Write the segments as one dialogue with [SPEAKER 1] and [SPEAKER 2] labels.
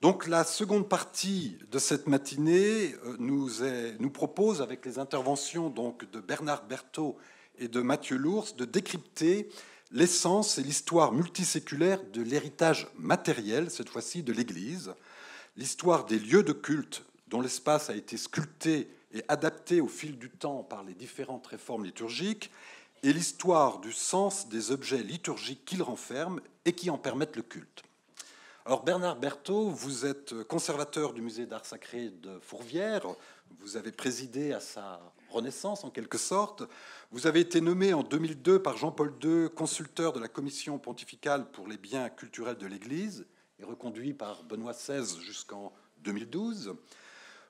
[SPEAKER 1] Donc la seconde partie de cette matinée nous propose, avec les interventions donc, de Bernard Berthaud et de Mathieu Lours, de décrypter l'essence et l'histoire multiséculaire de l'héritage matériel, cette fois-ci de l'Église, l'histoire des lieux de culte dont l'espace a été sculpté et adapté au fil du temps par les différentes réformes liturgiques, et l'histoire du sens des objets liturgiques qu'ils renferment et qui en permettent le culte. Alors Bernard Berthaud, vous êtes conservateur du musée d'art sacré de Fourvière, vous avez présidé à sa renaissance en quelque sorte, vous avez été nommé en 2002 par Jean-Paul II consulteur de la commission pontificale pour les biens culturels de l'Église et reconduit par Benoît XVI jusqu'en 2012.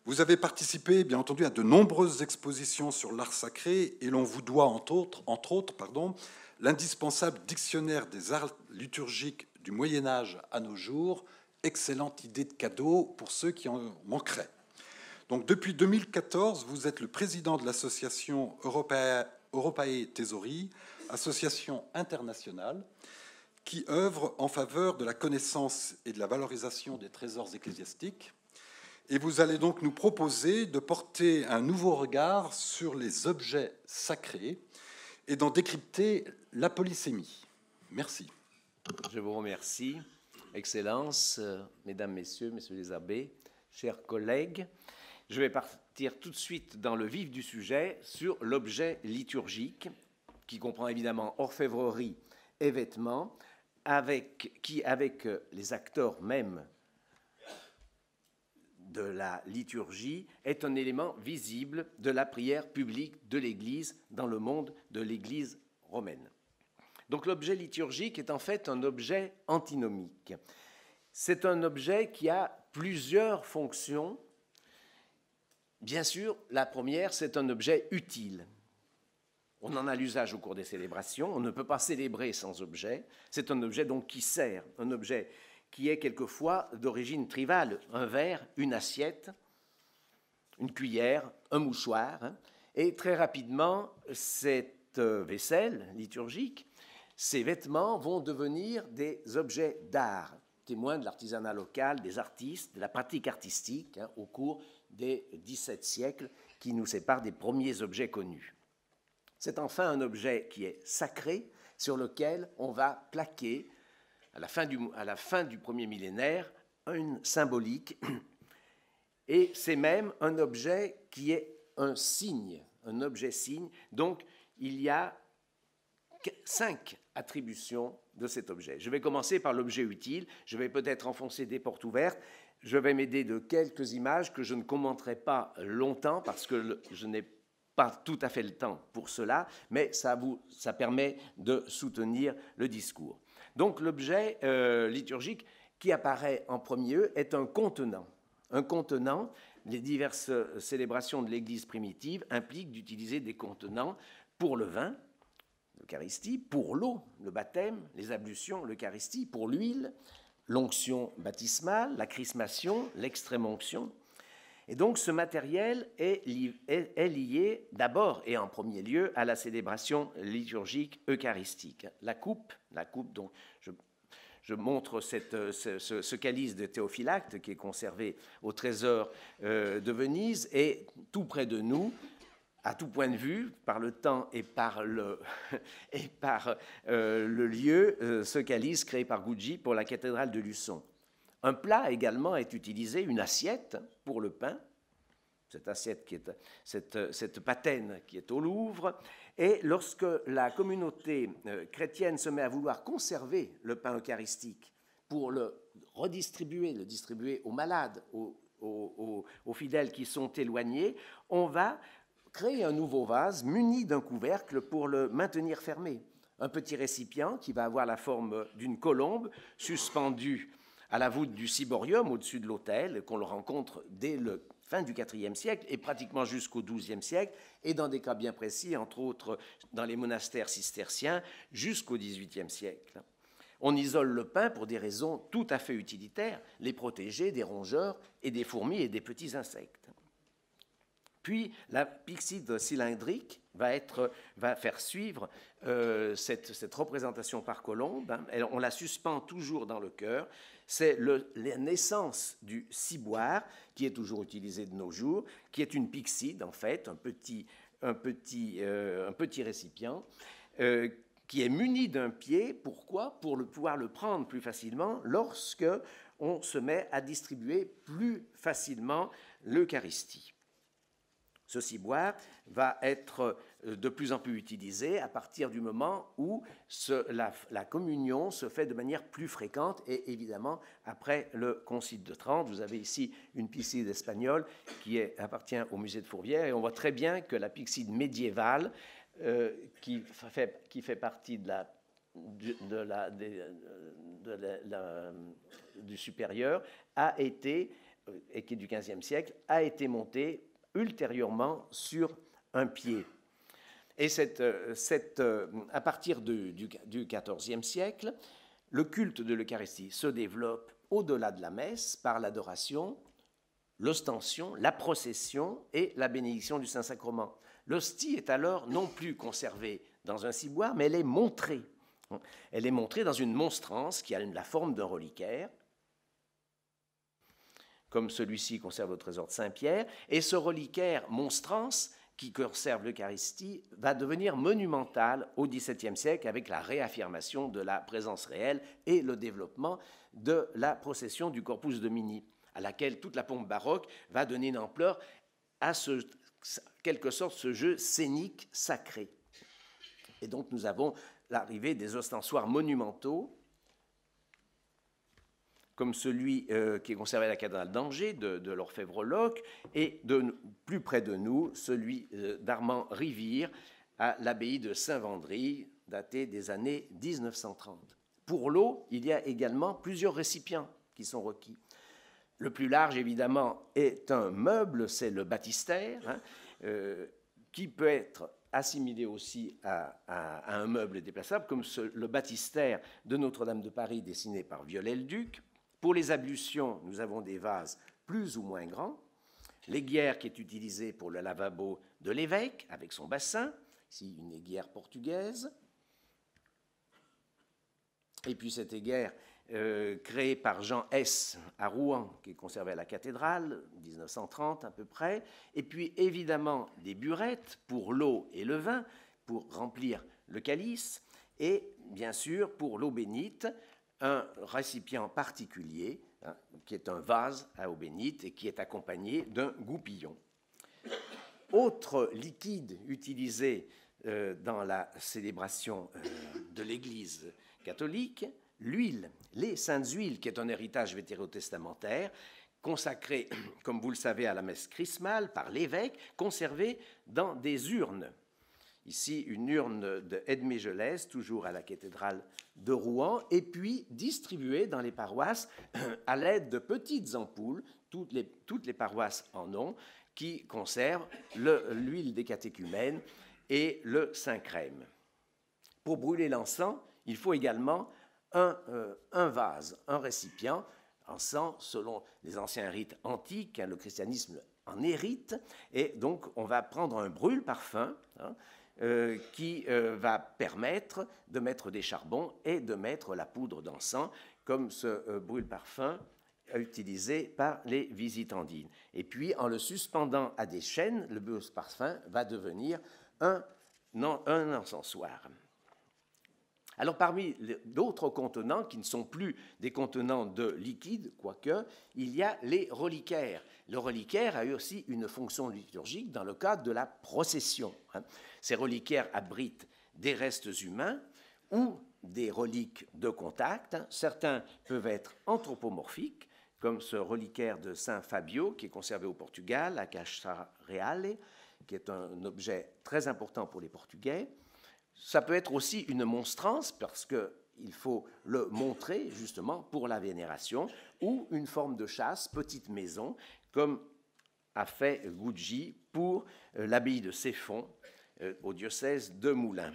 [SPEAKER 1] Vous avez participé, bien entendu, à de nombreuses expositions sur l'art sacré et l'on vous doit, entre autres, l'indispensable dictionnaire des arts liturgiques du Moyen-Âge à nos jours. Excellente idée de cadeau pour ceux qui en manqueraient. Donc, depuis 2014, vous êtes le président de l'association Europae Tesori, association internationale qui œuvre en faveur de la connaissance et de la valorisation des trésors ecclésiastiques. Et vous allez donc nous proposer de porter un nouveau regard sur les objets sacrés et d'en décrypter la polysémie. Merci.
[SPEAKER 2] Je vous remercie, Excellences, Mesdames, Messieurs, Messieurs les abbés, chers collègues. Je vais partir tout de suite dans le vif du sujet sur l'objet liturgique, qui comprend évidemment orfèvrerie et vêtements, avec les acteurs même de la liturgie, est un élément visible de la prière publique de l'Église dans le monde de l'Église romaine. Donc l'objet liturgique est en fait un objet antinomique. C'est un objet qui a plusieurs fonctions. Bien sûr, la première, c'est un objet utile. On en a l'usage au cours des célébrations, on ne peut pas célébrer sans objet. C'est un objet donc qui sert, un objet qui est quelquefois d'origine trivale, un verre, une assiette, une cuillère, un mouchoir. Et très rapidement, cette vaisselle liturgique, ces vêtements vont devenir des objets d'art, témoins de l'artisanat local, des artistes, de la pratique artistique au cours des XVIIe siècles qui nous séparent des premiers objets connus. C'est enfin un objet qui est sacré, sur lequel on va plaquer, à la fin du premier millénaire, une symbolique. Et c'est même un objet qui est un signe, un objet signe. Donc, il y a 5 attributions de cet objet. Je vais commencer par l'objet utile. Je vais peut-être enfoncer des portes ouvertes. Je vais m'aider de quelques images que je ne commenterai pas longtemps parce que je n'ai pas tout à fait le temps pour cela, mais ça permet de soutenir le discours. Donc l'objet liturgique qui apparaît en premier lieu est un contenant. Un contenant, les diverses célébrations de l'Église primitive impliquent d'utiliser des contenants pour le vin, l'Eucharistie, pour l'eau, le baptême, les ablutions, l'Eucharistie, pour l'huile, l'onction baptismale, la chrismation, l'extrême-onction. Et donc ce matériel est lié d'abord et en premier lieu à la célébration liturgique eucharistique. La coupe donc je montre ce calice de Théophylacte qui est conservé au trésor de Venise et tout près de nous, à tout point de vue, par le temps et par le lieu, ce calice créé par Gucci pour la cathédrale de Luçon. Un plat également est utilisé, une assiette pour le pain, cette assiette cette patène qui est au Louvre. Et lorsque la communauté chrétienne se met à vouloir conserver le pain eucharistique pour le distribuer aux malades, aux fidèles qui sont éloignés, on va créer un nouveau vase muni d'un couvercle pour le maintenir fermé. Un petit récipient qui va avoir la forme d'une colombe suspendue à la voûte du ciborium au-dessus de l'autel, qu'on le rencontre dès la fin du IVe siècle et pratiquement jusqu'au XIIe siècle, et dans des cas bien précis, entre autres dans les monastères cisterciens, jusqu'au XVIIIe siècle. On isole le pain pour des raisons tout à fait utilitaires, les protéger des rongeurs et des fourmis et des petits insectes. Puis la pyxide cylindrique va faire suivre cette représentation par colombe. On la suspend toujours dans le chœur. c'est la naissance du ciboire, qui est toujours utilisé de nos jours, qui est une pyxide, en fait, un petit récipient, qui est muni d'un pied. Pourquoi? Pour pouvoir le prendre plus facilement lorsque on se met à distribuer plus facilement l'Eucharistie. Ce ciboire va être de plus en plus utilisé à partir du moment où la communion se fait de manière plus fréquente, et évidemment après le Concile de Trente. Vous avez ici une pyxide espagnole qui appartient au musée de Fourvière, et on voit très bien que la pyxide médiévale qui fait partie du supérieur et qui est du XVe siècle, a été montée ultérieurement sur un pied. Et à partir du XIVe siècle, le culte de l'Eucharistie se développe au-delà de la messe par l'adoration, l'ostension, la procession et la bénédiction du Saint-Sacrement. L'hostie est alors non plus conservée dans un ciboire, mais elle est montrée. Elle est montrée dans une monstrance qui a la forme d'un reliquaire, comme celui-ci conserve au trésor de Saint-Pierre, et ce reliquaire monstrance qui conserve l'Eucharistie va devenir monumental au XVIIe siècle avec la réaffirmation de la présence réelle et le développement de la procession du Corpus Domini, à laquelle toute la pompe baroque va donner une ampleur à quelque sorte ce jeu scénique sacré. Et donc nous avons l'arrivée des ostensoirs monumentaux, comme celui qui est conservé à la cathédrale d'Angers de l'orfèvre Locke, et plus près de nous, celui d'Armand Rivire à l'abbaye de Saint-Vendry, daté des années 1930. Pour l'eau, il y a également plusieurs récipients qui sont requis. Le plus large, évidemment, est un meuble, c'est le baptistère, qui peut être assimilé aussi à un meuble déplaçable, comme le baptistère de Notre-Dame de Paris dessiné par Viollet-le-Duc. Pour les ablutions, nous avons des vases plus ou moins grands. L'aiguière qui est utilisée pour le lavabo de l'évêque, avec son bassin, ici une aiguière portugaise. Et puis cette aiguière créée par Jean S. à Rouen, qui est conservée à la cathédrale, 1930 à peu près. Et puis évidemment des burettes pour l'eau et le vin, pour remplir le calice. Et bien sûr, pour l'eau bénite, un récipient particulier, qui est un vase à eau bénite et qui est accompagné d'un goupillon. Autre liquide utilisé dans la célébration de l'Église catholique, l'huile, les saintes huiles, qui est un héritage vétérotestamentaire, consacré, comme vous le savez, à la messe chrismale par l'évêque, conservé dans des urnes. Ici, une urne de Edmé Gelès, toujours à la cathédrale de Rouen, et puis distribuée dans les paroisses à l'aide de petites ampoules, toutes les paroisses en ont, qui conservent l'huile des catéchumènes et le Saint-Crème. Pour brûler l'encens, il faut également un vase, un récipient. Encens, selon les anciens rites antiques, le christianisme en hérite, et donc on va prendre un brûle-parfum, qui va permettre de mettre des charbons et de mettre la poudre d'encens, comme ce brûle-parfum utilisé par les visitandines. Et puis, en le suspendant à des chaînes, le brûle-parfum va devenir un encensoir. Alors, parmi d'autres contenants qui ne sont plus des contenants de liquide, quoique, il y a les reliquaires. Le reliquaire a eu aussi une fonction liturgique dans le cadre de la procession. Ces reliquaires abritent des restes humains ou des reliques de contact. Certains peuvent être anthropomorphiques, comme ce reliquaire de Saint Fabio, qui est conservé au Portugal, à Caixa Reale, qui est un objet très important pour les Portugais. Ça peut être aussi une monstrance, parce qu'il faut le montrer justement pour la vénération, ou une forme de chasse, petite maison, comme a fait Gucci pour l'abbaye de Ceffonds au diocèse de Moulins.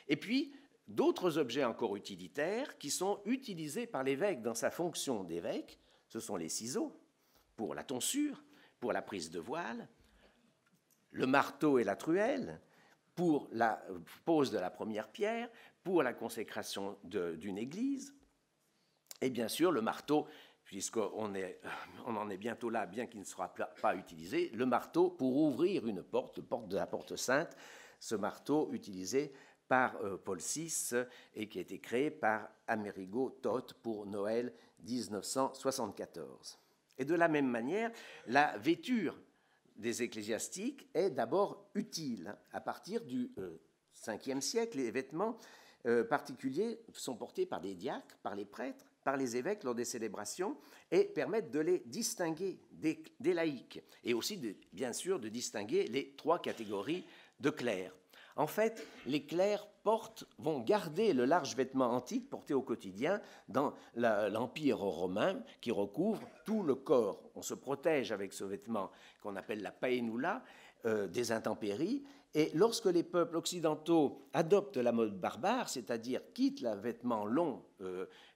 [SPEAKER 2] Et puis, d'autres objets encore utilitaires qui sont utilisés par l'évêque dans sa fonction d'évêque, ce sont les ciseaux pour la tonsure, pour la prise de voile, le marteau et la truelle, pour la pose de la première pierre, pour la consécration d'une église, Et bien sûr, le marteau, puisqu'on en est bientôt là, bien qu'il ne sera pas utilisé, le marteau pour ouvrir une porte, la porte de la Porte Sainte, ce marteau utilisé par Paul VI et qui a été créé par Amerigo Toth pour Noël 1974. Et de la même manière, la vêture des ecclésiastiques est d'abord utile. À partir du Ve siècle, les vêtements particuliers sont portés par des diacres, par les prêtres, par les évêques lors des célébrations et permettent de les distinguer des laïcs et aussi, bien sûr, de distinguer les trois catégories de clercs. En fait, les clercs vont garder le large vêtement antique porté au quotidien dans l'Empire romain qui recouvre tout le corps. On se protège avec ce vêtement qu'on appelle la paenula des intempéries. Et lorsque les peuples occidentaux adoptent la mode barbare, c'est-à-dire quittent le vêtement long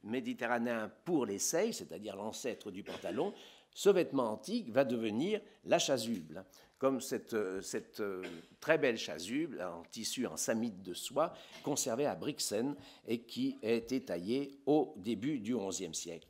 [SPEAKER 2] méditerranéen pour les seilles, c'est-à-dire l'ancêtre du pantalon, ce vêtement antique va devenir la chasuble, comme cette très belle chasuble en tissu en samite de soie conservée à Brixen et qui a été taillée au début du XIe siècle.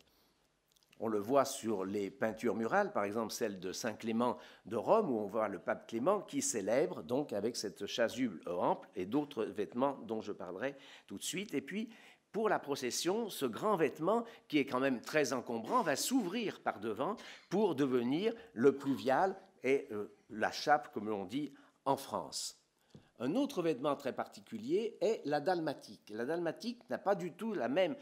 [SPEAKER 2] On le voit sur les peintures murales, par exemple celle de Saint Clément de Rome, où on voit le pape Clément qui célèbre donc avec cette chasuble ample et d'autres vêtements dont je parlerai tout de suite. Et puis, pour la procession, ce grand vêtement, qui est quand même très encombrant, va s'ouvrir par devant pour devenir le pluvial et la chape, comme on dit en France. Un autre vêtement très particulier est la dalmatique. La dalmatique n'a pas du tout la même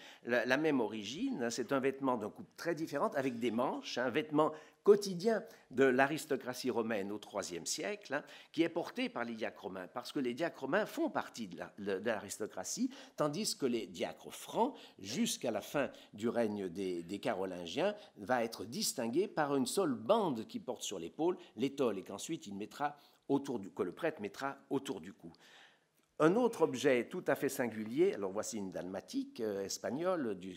[SPEAKER 2] origine. C'est un vêtement d'un coupe très différente, avec des manches, un vêtement quotidien de l'aristocratie romaine au IIIe siècle, qui est porté par les diacres romains, parce que les diacres romains font partie de l'aristocratie, tandis que les diacres francs, jusqu'à la fin du règne des Carolingiens, va être distingué par une seule bande qui porte sur l'épaule l'étole, et qu'ensuite que le prêtre mettra autour du cou. Un autre objet tout à fait singulier, alors voici une dalmatique espagnole du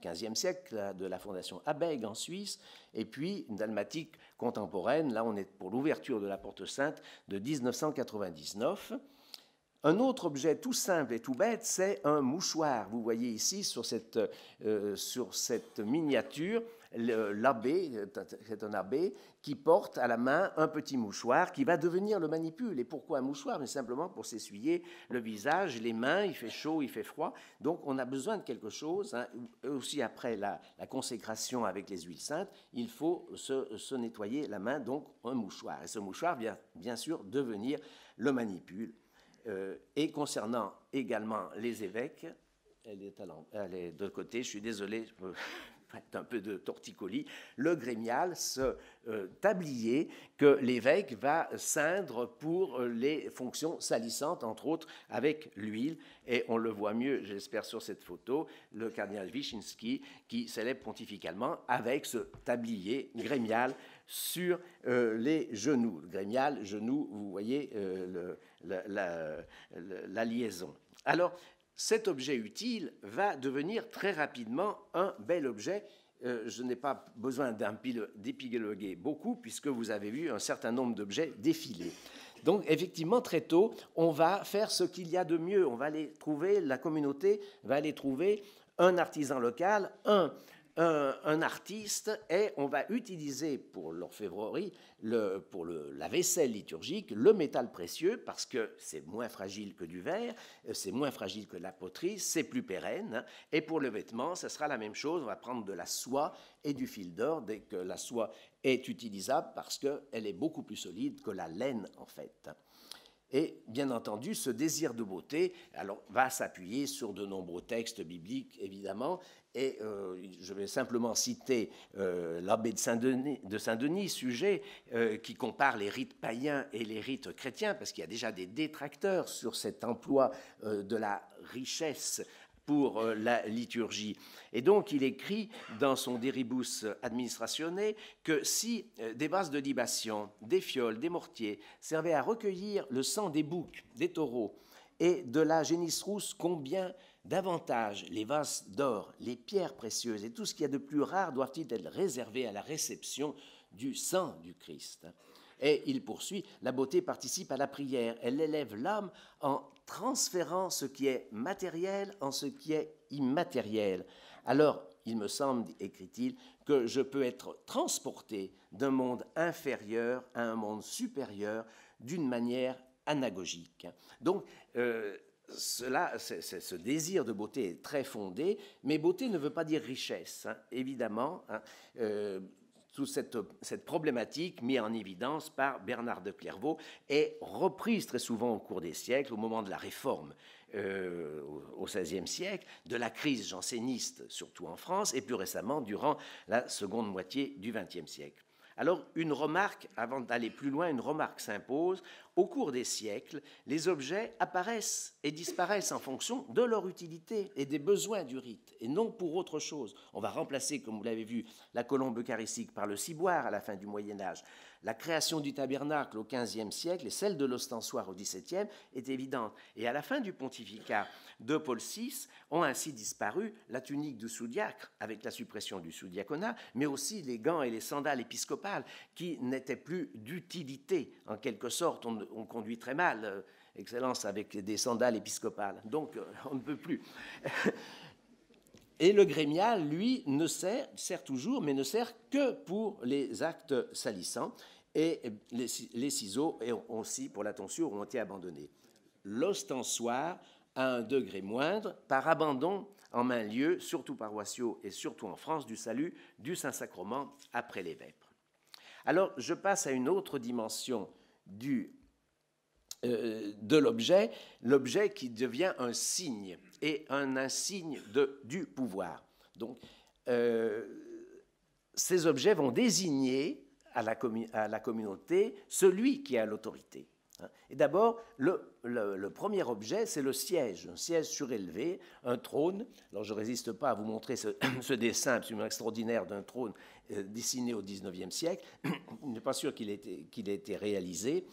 [SPEAKER 2] XVe siècle, de la fondation Abegg en Suisse, et puis une dalmatique contemporaine, là on est pour l'ouverture de la Porte Sainte de 1999. Un autre objet tout simple et tout bête, c'est un mouchoir. Vous voyez ici sur cette miniature, l'abbé, c'est un abbé qui porte à la main un petit mouchoir qui va devenir le manipule. Et pourquoi un mouchoir? Mais simplement pour s'essuyer le visage, les mains, il fait chaud, il fait froid. Donc on a besoin de quelque chose. Aussi après la consécration avec les huiles saintes, il faut se nettoyer la main, donc un mouchoir. Et ce mouchoir vient bien sûr devenir le manipule. Et concernant également les évêques, elle est de côté, je suis désolé, un peu de torticolis, le grémial, ce tablier que l'évêque va ceindre pour les fonctions salissantes, entre autres avec l'huile. Et on le voit mieux, j'espère, sur cette photo, le cardinal Wyszynski qui célèbre pontificalement avec ce tablier grémial sur les genoux. Le grémial, genou, vous voyez la liaison. Alors, cet objet utile va devenir très rapidement un bel objet. Je n'ai pas besoin d'épiloguer beaucoup, puisque vous avez vu un certain nombre d'objets défiler. Donc, effectivement, très tôt, on va faire ce qu'il y a de mieux. On va aller trouver, la communauté va aller trouver un artisan local, un artiste, et on va utiliser pour l'orfèvrerie, pour la vaisselle liturgique, le métal précieux, parce que c'est moins fragile que du verre, c'est moins fragile que la poterie, c'est plus pérenne. Et pour le vêtement, ce sera la même chose. On va prendre de la soie et du fil d'or dès que la soie est utilisable, parce qu'elle est beaucoup plus solide que la laine, en fait. Et bien entendu, ce désir de beauté va s'appuyer sur de nombreux textes bibliques, évidemment, et je vais simplement citer l'abbé de Saint-Denis, Suger, qui compare les rites païens et les rites chrétiens, parce qu'il y a déjà des détracteurs sur cet emploi de la richesse pour la liturgie. Et donc, il écrit dans son De Rebus Administratione que si des vases de libation, des fioles, des mortiers servaient à recueillir le sang des boucs, des taureaux et de la génisse rousse, combien davantage les vases d'or, les pierres précieuses et tout ce qu'il y a de plus rare doivent-ils être réservés à la réception du sang du Christ. Et il poursuit, la beauté participe à la prière, elle élève l'âme en transférant ce qui est matériel en ce qui est immatériel. alors il me semble, écrit-il, que je peux être transporté d'un monde inférieur à un monde supérieur d'une manière anagogique. Donc, ce désir de beauté est très fondé, mais beauté ne veut pas dire richesse, hein, évidemment. Hein, toute cette problématique mise en évidence par Bernard de Clairvaux est reprise très souvent au cours des siècles, au moment de la Réforme au XVIe siècle, de la crise janséniste, surtout en France, et plus récemment durant la seconde moitié du XXe siècle. Alors, une remarque, avant d'aller plus loin, une remarque s'impose. Au cours des siècles, les objets apparaissent et disparaissent en fonction de leur utilité et des besoins du rite, et non pour autre chose. On va remplacer, comme vous l'avez vu, la colombe eucharistique par le ciboire à la fin du Moyen-Âge. La création du tabernacle au XVe siècle et celle de l'ostensoir au XVIIe est évidente. Et à la fin du pontificat de Paul VI ont ainsi disparu la tunique du sous-diacre avec la suppression du sous-diaconat, mais aussi les gants et les sandales épiscopales qui n'étaient plus d'utilité. En quelque sorte, on conduit très mal, Excellence, avec des sandales épiscopales. Donc, on ne peut plus. Et le grémial, lui, sert toujours, mais ne sert que pour les actes salissants. Et les ciseaux, et aussi pour la tonsure, ont été abandonnés. L'ostensoir, à un degré moindre, par abandon en maints-lieux, surtout paroissiaux et surtout en France, du salut du Saint-Sacrement après les vêpres. Alors, je passe à une autre dimension de l'objet, l'objet qui devient un signe, et un insigne du pouvoir. Donc, ces objets vont désigner à la communauté celui qui a l'autorité. Et d'abord, le premier objet, c'est le siège, un siège surélevé, un trône. Alors, je ne résiste pas à vous montrer ce dessin absolument extraordinaire d'un trône dessiné au XIXe siècle. Je n'est pas sûr qu'il ait été réalisé.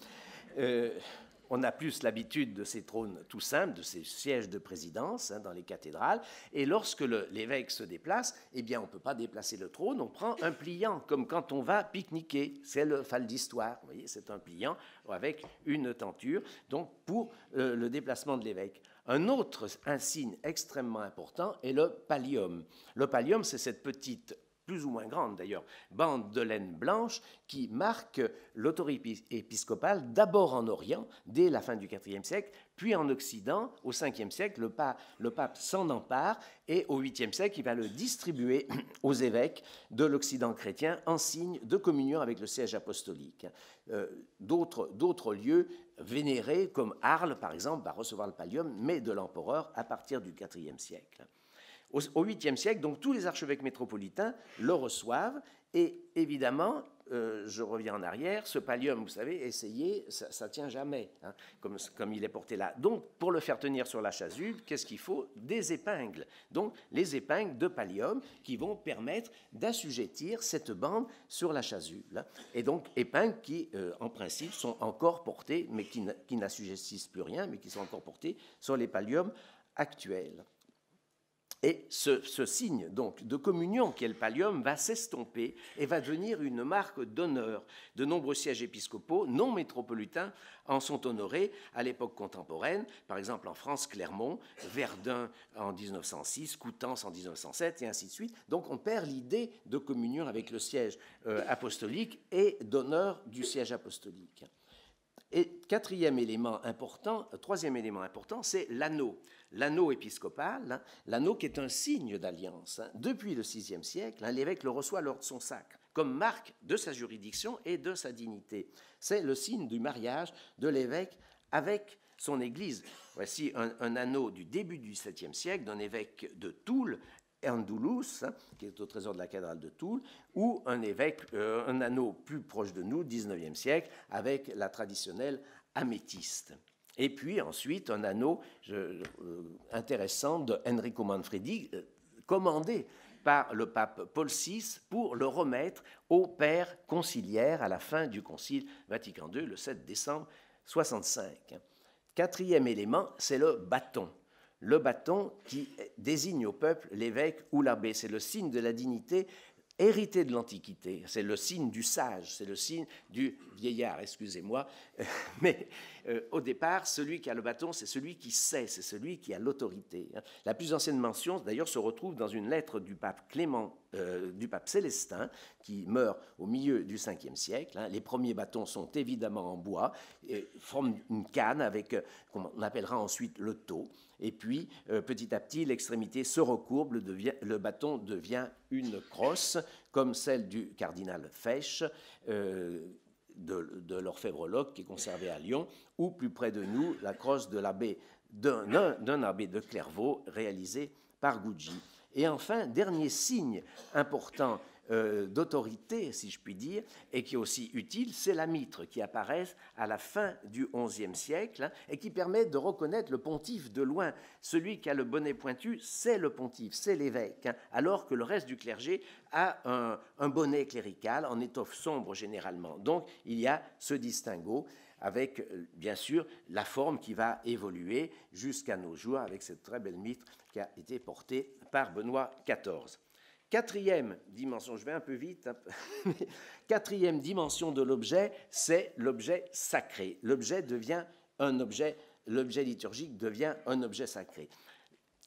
[SPEAKER 2] On a plus l'habitude de ces trônes tout simples, de ces sièges de présidence dans les cathédrales. Et lorsque l'évêque se déplace, eh bien, on ne peut pas déplacer le trône, on prend un pliant, comme quand on va pique-niquer. C'est le fal d'histoire, vous voyez, c'est un pliant avec une tenture, donc pour le déplacement de l'évêque. Un autre insigne extrêmement important est le pallium. Le pallium, c'est cette petite, plus ou moins grande d'ailleurs, bande de laine blanche qui marque l'autorité épiscopale d'abord en Orient, dès la fin du IVe siècle, puis en Occident, au Ve siècle, le pape s'en empare, et au VIIIe siècle, il va le distribuer aux évêques de l'Occident chrétien en signe de communion avec le siège apostolique. D'autres lieux vénérés, comme Arles, par exemple, va recevoir le pallium, mais de l'empereur à partir du IVe siècle. Au 8e siècle, donc tous les archevêques métropolitains le reçoivent, et évidemment, je reviens en arrière, ce pallium, vous savez, essayez, ça ne tient jamais, hein, comme il est porté là. Donc, pour le faire tenir sur la chasuble, qu'est-ce qu'il faut? Des épingles. Donc, les épingles de pallium qui vont permettre d'assujettir cette bande sur la chasuble. Et donc, épingles qui, en principe, sont encore portées, mais qui n'assujettissent plus rien, mais qui sont encore portées sur les palliums actuels. Et ce signe donc de communion qu'est le pallium va s'estomper et va devenir une marque d'honneur. De nombreux sièges épiscopaux non métropolitains en sont honorés à l'époque contemporaine, par exemple en France, Clermont, Verdun en 1906, Coutances en 1907 et ainsi de suite. Donc on perd l'idée de communion avec le siège apostolique et d'honneur du siège apostolique. Et troisième élément important, c'est l'anneau. L'anneau épiscopal, l'anneau qui est un signe d'alliance. Depuis le VIe siècle, l'évêque le reçoit lors de son sacre, comme marque de sa juridiction et de sa dignité. C'est le signe du mariage de l'évêque avec son Église. Voici un anneau du début du XVIIe siècle d'un évêque de Toul, Andoulos, qui est au trésor de la cathédrale de Toul, ou un anneau plus proche de nous, 19e siècle, avec la traditionnelle améthyste. Et puis ensuite, un anneau intéressant de Enrico Manfredi, commandé par le pape Paul VI pour le remettre au père conciliaire à la fin du Concile Vatican II, le 7 décembre 65. Quatrième élément, c'est le bâton. Le bâton qui désigne au peuple l'évêque ou l'abbé. C'est le signe de la dignité hérité de l'Antiquité. C'est le signe du sage, c'est le signe du vieillard, excusez-moi. Mais au départ, celui qui a le bâton, c'est celui qui sait, c'est celui qui a l'autorité. La plus ancienne mention, d'ailleurs, se retrouve dans une lettre du pape du pape Célestin, qui meurt au milieu du 5e siècle. Les premiers bâtons sont évidemment en bois, et forment une canne avec, qu'on appellera ensuite le tau. Et puis, petit à petit, l'extrémité se recourbe, le bâton devient une crosse, comme celle du cardinal Fesch, de l'orfèvre Locke, qui est conservé à Lyon, ou plus près de nous, la crosse de d'un abbé de Clairvaux, réalisée par Gucci. Et enfin, dernier signe important d'autorité, si je puis dire, et qui est aussi utile, c'est la mitre qui apparaît à la fin du XIe siècle et qui permet de reconnaître le pontife de loin. Celui qui a le bonnet pointu, c'est le pontife, c'est l'évêque, alors que le reste du clergé a un bonnet clérical en étoffe sombre généralement. Donc, il y a ce distinguo avec, bien sûr, la forme qui va évoluer jusqu'à nos jours avec cette très belle mitre qui a été portée par Benoît XIV. Quatrième dimension, je vais un peu vite, quatrième dimension de l'objet, c'est l'objet sacré. L'objet liturgique devient un objet sacré.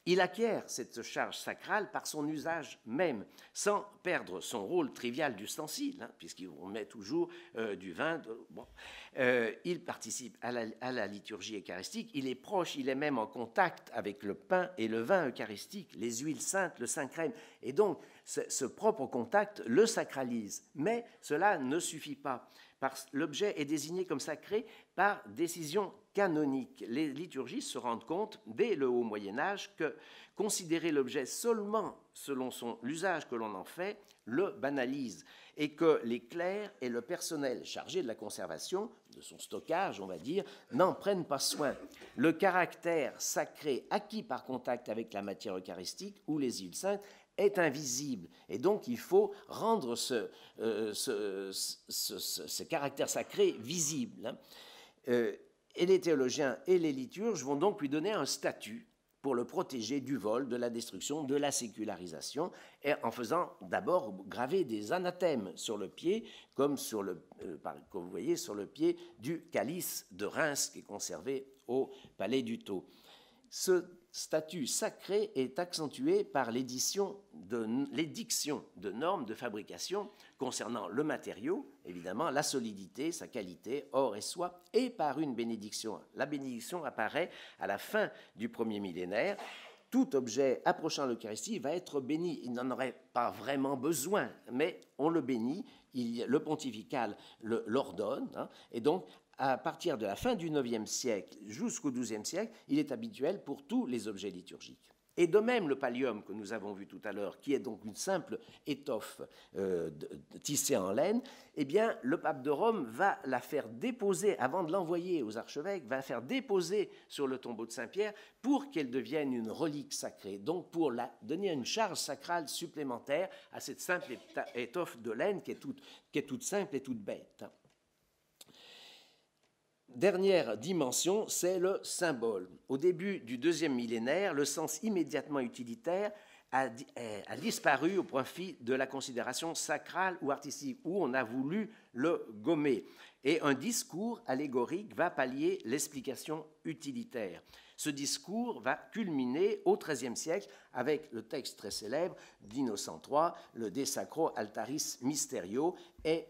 [SPEAKER 2] Il acquiert cette charge sacrale par son usage même, sans perdre son rôle trivial d'ustensile, puisqu'on met toujours du vin. Il participe à la liturgie eucharistique, il est proche, il est même en contact avec le pain et le vin eucharistique, les huiles saintes, le Saint-Crème. Et donc, ce propre contact le sacralise. Mais cela ne suffit pas. L'objet est désigné comme sacré par décision canonique. Les liturgistes se rendent compte, dès le haut Moyen-Âge, que considérer l'objet seulement selon l'usage que l'on en fait le banalise, et que les clercs et le personnel chargé de la conservation, de son stockage, on va dire, n'en prennent pas soin. Le caractère sacré acquis par contact avec la matière eucharistique ou les huiles saintes est invisible. Et donc, il faut rendre ce caractère sacré visible. Et les théologiens et les liturges vont donc lui donner un statut pour le protéger du vol, de la destruction, de la sécularisation, et en faisant d'abord graver des anathèmes sur le pied, comme vous voyez sur le pied du calice de Reims qui est conservé au Palais du Thau. Ce statut sacré est accentué par l'édiction de normes de fabrication concernant le matériau, évidemment, la solidité, sa qualité, or et soie, et par une bénédiction. La bénédiction apparaît à la fin du premier millénaire. Tout objet approchant l'Eucharistie va être béni. Il n'en aurait pas vraiment besoin, mais on le bénit, le pontifical l'ordonne, et donc, à partir de la fin du IXe siècle jusqu'au XIIe siècle, il est habituel pour tous les objets liturgiques. Et de même, le pallium que nous avons vu tout à l'heure, qui est donc une simple étoffe tissée en laine, eh bien, le pape de Rome va la faire déposer, avant de l'envoyer aux archevêques, va la faire déposer sur le tombeau de Saint-Pierre pour qu'elle devienne une relique sacrée, donc pour donner une charge sacrale supplémentaire à cette simple étoffe de laine qui est toute simple et toute bête. Dernière dimension, c'est le symbole. Au début du deuxième millénaire, le sens immédiatement utilitaire a disparu au profit de la considération sacrale ou artistique, où on a voulu le gommer. Et un discours allégorique va pallier l'explication utilitaire. Ce discours va culminer au XIIIe siècle avec le texte très célèbre d'Innocent III, le De Sacro Altaris Mysterio, et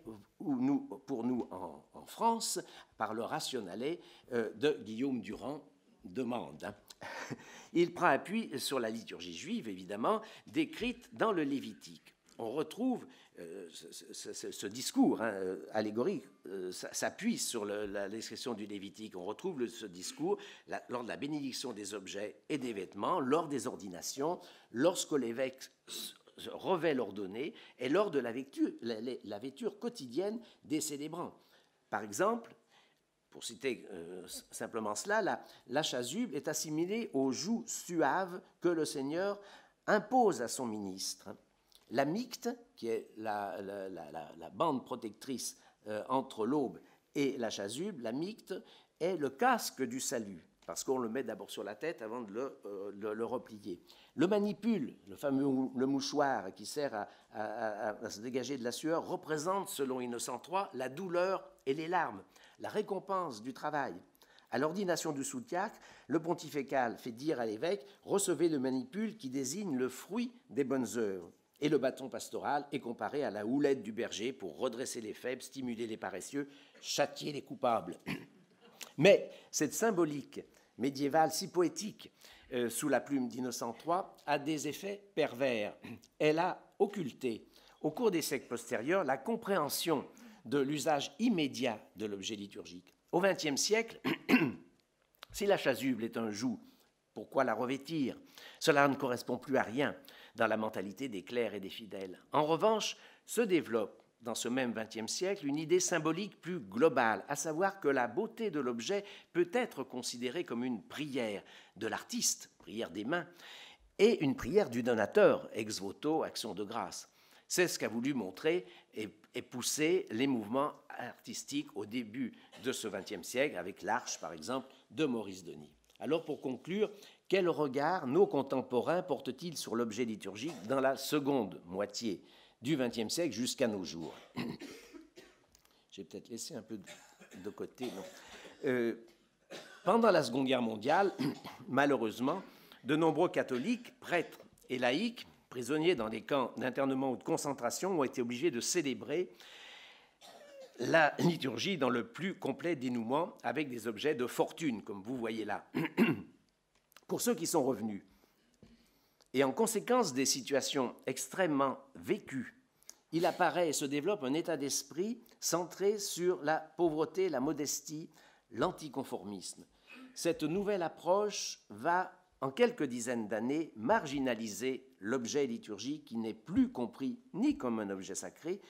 [SPEAKER 2] pour nous en France, par le Rationale de Guillaume Durand de Mende. Il prend appui sur la liturgie juive, évidemment, décrite dans le Lévitique. On retrouve ce discours allégorique s'appuie sur la description du Lévitique. On retrouve ce discours lors de la bénédiction des objets et des vêtements, lors des ordinations, lorsque l'évêque revêt l'ordonné et lors de la vêture quotidienne des célébrants. Par exemple, pour citer simplement cela, la chasuble est assimilée aux joues suaves que le Seigneur impose à son ministre. La micte, qui est la bande protectrice entre l'aube et la chasuble, la micte est le casque du salut, parce qu'on le met d'abord sur la tête avant de le replier. Le manipule, le mouchoir qui sert à se dégager de la sueur, représente, selon Innocent III, la douleur et les larmes, la récompense du travail. À l'ordination du sous-diacre, le pontifical fait dire à l'évêque « Recevez le manipule qui désigne le fruit des bonnes œuvres ». Et le bâton pastoral est comparé à la houlette du berger pour redresser les faibles, stimuler les paresseux, châtier les coupables. Mais cette symbolique médiévale si poétique, sous la plume d'Innocent III, a des effets pervers. Elle a occulté, au cours des siècles postérieurs, la compréhension de l'usage immédiat de l'objet liturgique. Au XXe siècle, si la chasuble est un joug, pourquoi la revêtir? Cela ne correspond plus à rien dans la mentalité des clercs et des fidèles. En revanche, se développe dans ce même XXe siècle une idée symbolique plus globale, à savoir que la beauté de l'objet peut être considérée comme une prière de l'artiste, prière des mains, et une prière du donateur, ex voto, action de grâce. C'est ce qu'a voulu montrer et pousser les mouvements artistiques au début de ce XXe siècle, avec l'Arche, par exemple, de Maurice Denis. Alors, pour conclure, quel regard nos contemporains portent-ils sur l'objet liturgique dans la seconde moitié du XXe siècle jusqu'à nos jours? J'ai peut-être laissé un peu de côté. Pendant la Seconde Guerre mondiale, malheureusement, de nombreux catholiques, prêtres et laïcs, prisonniers dans des camps d'internement ou de concentration, ont été obligés de célébrer la liturgie dans le plus complet dénouement avec des objets de fortune, comme vous voyez là. Pour ceux qui sont revenus, et en conséquence des situations extrêmement vécues, il apparaît et se développe un état d'esprit centré sur la pauvreté, la modestie, l'anticonformisme. Cette nouvelle approche va, en quelques dizaines d'années, marginaliser l'objet liturgique qui n'est plus compris ni comme un objet sacré,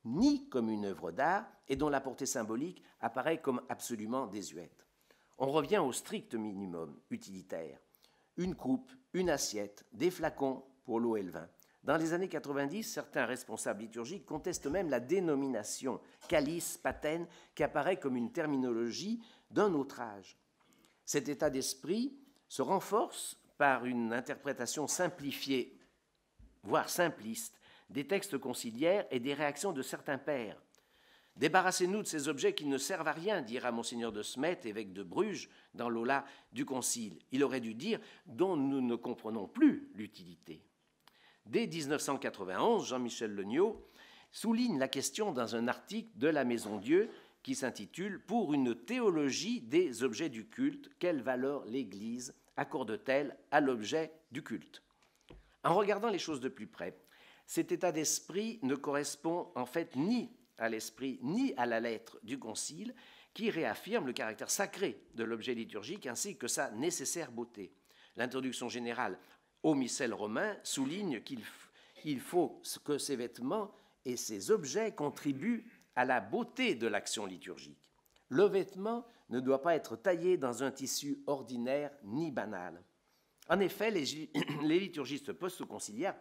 [SPEAKER 2] ni comme une œuvre d'art, et dont la portée symbolique apparaît comme absolument désuète. On revient au strict minimum utilitaire. Une coupe, une assiette, des flacons pour l'eau et le vin. Dans les années 90, certains responsables liturgiques contestent même la dénomination calice, patène, qui apparaît comme une terminologie d'un autre âge. Cet état d'esprit se renforce par une interprétation simplifiée, voire simpliste, des textes conciliaires et des réactions de certains pères. Débarrassez-nous de ces objets qui ne servent à rien, dira Monseigneur de Smet, évêque de Bruges, dans l'Ola du Concile. Il aurait dû dire dont nous ne comprenons plus l'utilité. Dès 1991, Jean-Michel Legnaud souligne la question dans un article de la Maison Dieu qui s'intitule « Pour une théologie des objets du culte, quelle valeur l'Église accorde-t-elle à l'objet du culte ?» En regardant les choses de plus près, cet état d'esprit ne correspond en fait ni à l'esprit ni à la lettre du Concile, qui réaffirme le caractère sacré de l'objet liturgique ainsi que sa nécessaire beauté. L'introduction générale au missel romain souligne qu'il faut que ces vêtements et ces objets contribuent à la beauté de l'action liturgique. Le vêtement ne doit pas être taillé dans un tissu ordinaire ni banal. En effet, les liturgistes post-conciliaires,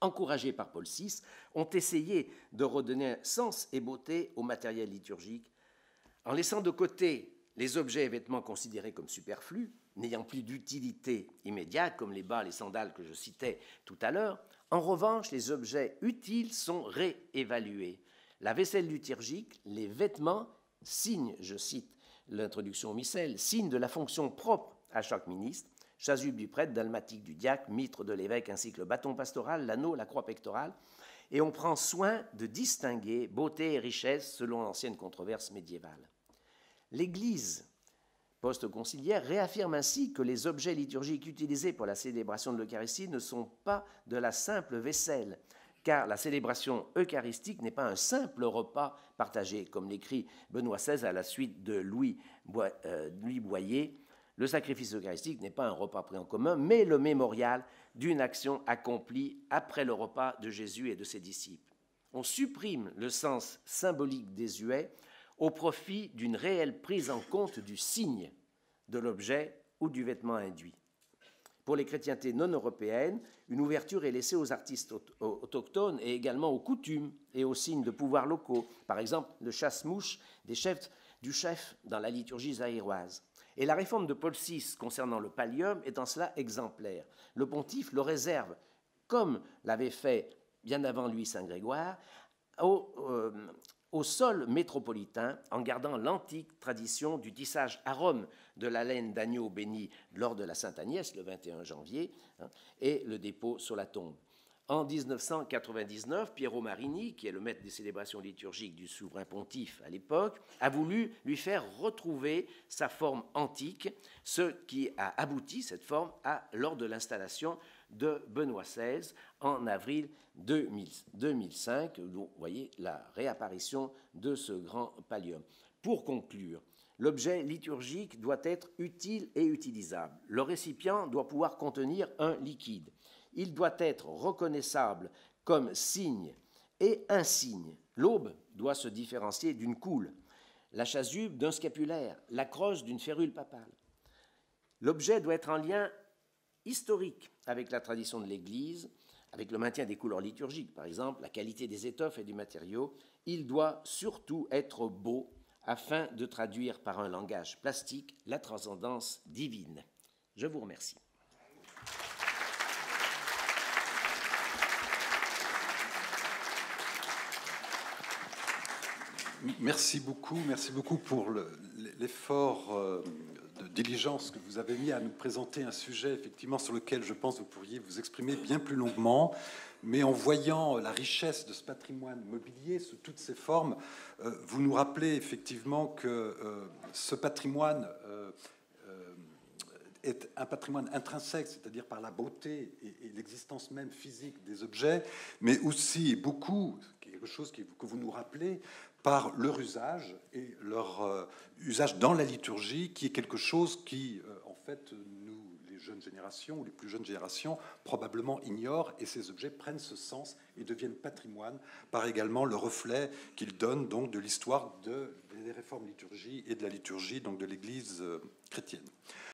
[SPEAKER 2] encouragés par Paul VI, ont essayé de redonner sens et beauté au matériel liturgique en laissant de côté les objets et vêtements considérés comme superflus, n'ayant plus d'utilité immédiate, comme les bas, les sandales que je citais tout à l'heure. En revanche, les objets utiles sont réévalués. La vaisselle liturgique, les vêtements, signe, je cite l'introduction au missel, signe de la fonction propre à chaque ministre, chasuble du prêtre, dalmatique du diacre, mitre de l'évêque, ainsi que le bâton pastoral, l'anneau, la croix pectorale, et on prend soin de distinguer beauté et richesse selon l'ancienne controverse médiévale. L'Église post-conciliaire réaffirme ainsi que les objets liturgiques utilisés pour la célébration de l'Eucharistie ne sont pas de la simple vaisselle, car la célébration eucharistique n'est pas un simple repas partagé, comme l'écrit Benoît XVI à la suite de Louis Boyer. Le sacrifice eucharistique n'est pas un repas pris en commun, mais le mémorial d'une action accomplie après le repas de Jésus et de ses disciples. On supprime le sens symbolique désuet au profit d'une réelle prise en compte du signe de l'objet ou du vêtement induit. Pour les chrétientés non européennes, une ouverture est laissée aux artistes autochtones et également aux coutumes et aux signes de pouvoir locaux, par exemple le chasse-mouche du chef dans la liturgie zaïroise. Et la réforme de Paul VI concernant le pallium est en cela exemplaire. Le pontife le réserve, comme l'avait fait bien avant lui Saint Grégoire, au sol métropolitain en gardant l'antique tradition du tissage à Rome de la laine d'agneau béni lors de la Sainte-Agnès, le 21 janvier, et le dépôt sur la tombe. En 1999, Piero Marini, qui est le maître des célébrations liturgiques du souverain pontife à l'époque, a voulu lui faire retrouver sa forme antique, ce qui a abouti, cette forme, lors de l'installation de Benoît XVI en avril 2005, où vous voyez la réapparition de ce grand pallium. Pour conclure, l'objet liturgique doit être utile et utilisable. Le récipient doit pouvoir contenir un liquide. Il doit être reconnaissable comme signe et insigne. L'aube doit se différencier d'une coule, la chasuble d'un scapulaire, la crosse d'une férule papale. L'objet doit être en lien historique avec la tradition de l'Église, avec le maintien des couleurs liturgiques, par exemple, la qualité des étoffes et des matériaux. Il doit surtout être beau afin de traduire par un langage plastique la transcendance divine. Je vous remercie.
[SPEAKER 1] Merci beaucoup pour l'effort de diligence que vous avez mis à nous présenter un sujet effectivement sur lequel je pense que vous pourriez vous exprimer bien plus longuement, mais en voyant la richesse de ce patrimoine mobilier sous toutes ses formes, vous nous rappelez effectivement que ce patrimoine est un patrimoine intrinsèque, c'est-à-dire par la beauté et l'existence même physique des objets, mais aussi beaucoup, quelque chose que vous nous rappelez, par leur usage et leur usage dans la liturgie, qui est quelque chose qui, en fait, nous, les jeunes générations ou les plus jeunes générations, probablement ignorent, et ces objets prennent ce sens et deviennent patrimoine par également le reflet qu'ils donnent donc de l'histoire des réformes liturgie et de la liturgie donc de l'Église chrétienne.